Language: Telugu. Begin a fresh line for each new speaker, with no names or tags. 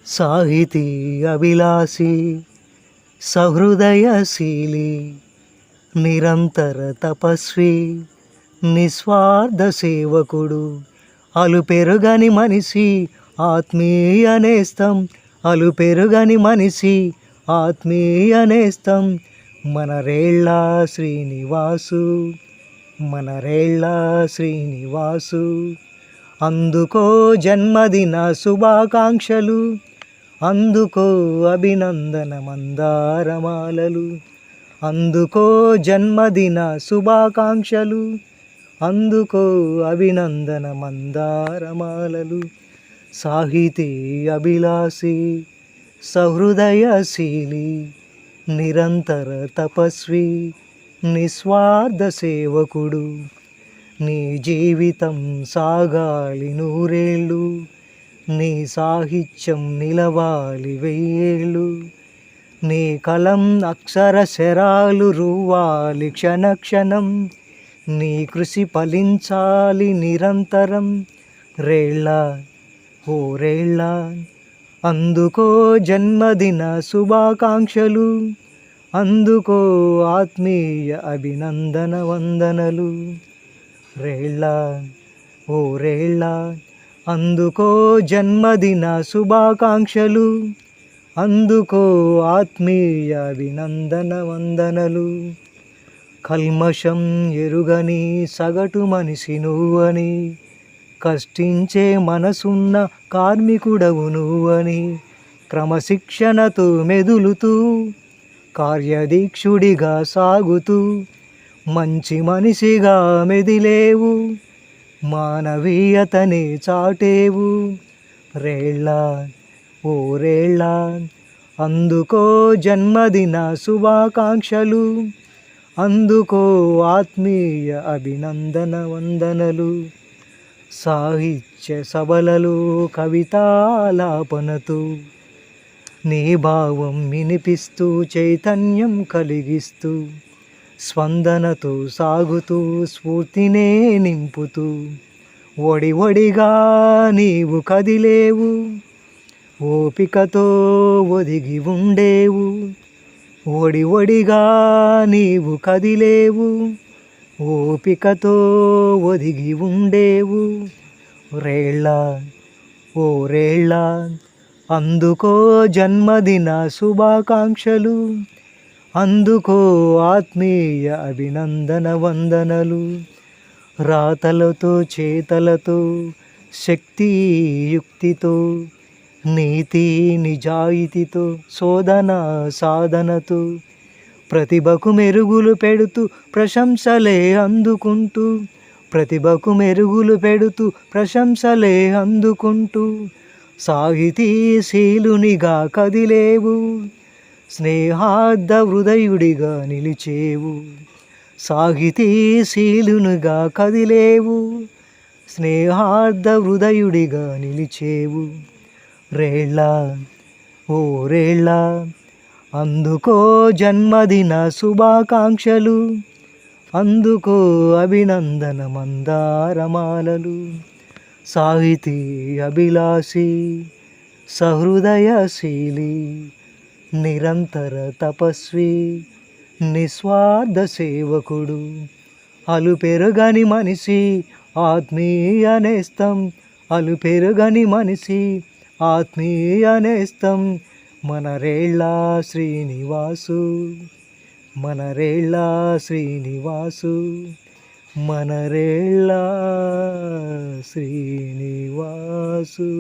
సాహితీ అభిలాషి సహృదయశీలి నిరంతర తపస్వి నిస్వార్థ సేవకుడు అలుపెరుగని మనిషి ఆత్మీయ నేస్తం అలుపెరుగని మనిషి ఆత్మీయ నేస్తం మనరేళ్ళ శ్రీనివాసు మనరేళ్ళ శ్రీనివాసు అందుకో జన్మదిన శుభాకాంక్షలు అందుకో అభినందన మందారమాలలు అందుకో జన్మదిన శుభాకాంక్షలు అందుకో అభినందన మందారమాలలు సాహితీ అభిలాషి సహృదయశీలి నిరంతర తపస్వి నిస్వార్థ సేవకుడు నీ జీవితం సాగాలి నూరేళ్ళు నీ సాహిత్యం నిలవాలి వెయ్యేళ్ళు నీ కలం అక్షర శరాలు రువ్వాలి క్షణక్షణం నీ కృషి ఫలించాలి నిరంతరం రేళ్ళ ఓ రేళ్ళ అందుకో జన్మదిన శుభాకాంక్షలు అందుకో ఆత్మీయ అభినందన వందనలు రేళ్ళ ఓ రేళ్ళ అందుకో జన్మదిన శుభాకాంక్షలు అందుకో ఆత్మీయ అభినందన వందనలు కల్మషం ఎరుగని సగటు మనిషి నువ్వని కష్టించే మనసున్న కార్మికుడవు నువ్వని క్రమశిక్షణతో మెదులుతూ కార్యదీక్షుడిగా సాగుతూ మంచి మనిషిగా మెదిలేవు మానవీయతని చాటేవు రేళ్ళ ఓ రేళ్ళ అందుకో జన్మదిన శుభాకాంక్షలు అందుకో ఆత్మీయ అభినందన వందనలు సాహిత్య సభలలో కవితాలాపనతో నీ భావం వినిపిస్తూ చైతన్యం కలిగిస్తూ స్పందనతో సాగుతూ స్ఫూర్తినే నింపుతూ ఒడి ఒడిగా నీవు కదిలేవు ఓపికతో ఒదిగి ఉండేవు ఒడి ఒడిగా నీవు కదిలేవు ఓపికతో ఒదిగి ఉండేవు రేళ్ళ ఓ రేళ్ళ అందుకో జన్మదిన శుభాకాంక్షలు అందుకో ఆత్మీయ అభినందన వందనలు రాతలతో చేతలతో శక్తియుక్తితో నీతి నిజాయితీతో శోధన సాధనతో ప్రతిభకు మెరుగులు పెడుతూ ప్రశంసలే అందుకుంటూ ప్రతిభకు మెరుగులు పెడుతూ ప్రశంసలే అందుకుంటూ సాహితీశీలునిగా కదిలేవు స్నేహార్థ హృదయుడిగా నిలిచేవు సాహితీశీలునిగా కదిలేవు స్నేహార్థ హృదయుడిగా నిలిచేవు రేళ్ళ ఓ రేళ్ళ అందుకో జన్మదిన శుభాకాంక్షలు అందుకో అభినందన మందారమాలలు సాహితీ అభిలాషి సహృదయశీలి నిరంతర తపస్వి నిస్వార్థ సేవకుడు అలుపెరుగని మనిషి ఆత్మీయ నేస్తం అలుపెరుగని మనిషి ఆత్మీయ నేస్తం మనరేళ్ళ శ్రీనివాసు మనరేళ్ళ శ్రీనివాసు మనరేళ్ళ శ్రీనివాసు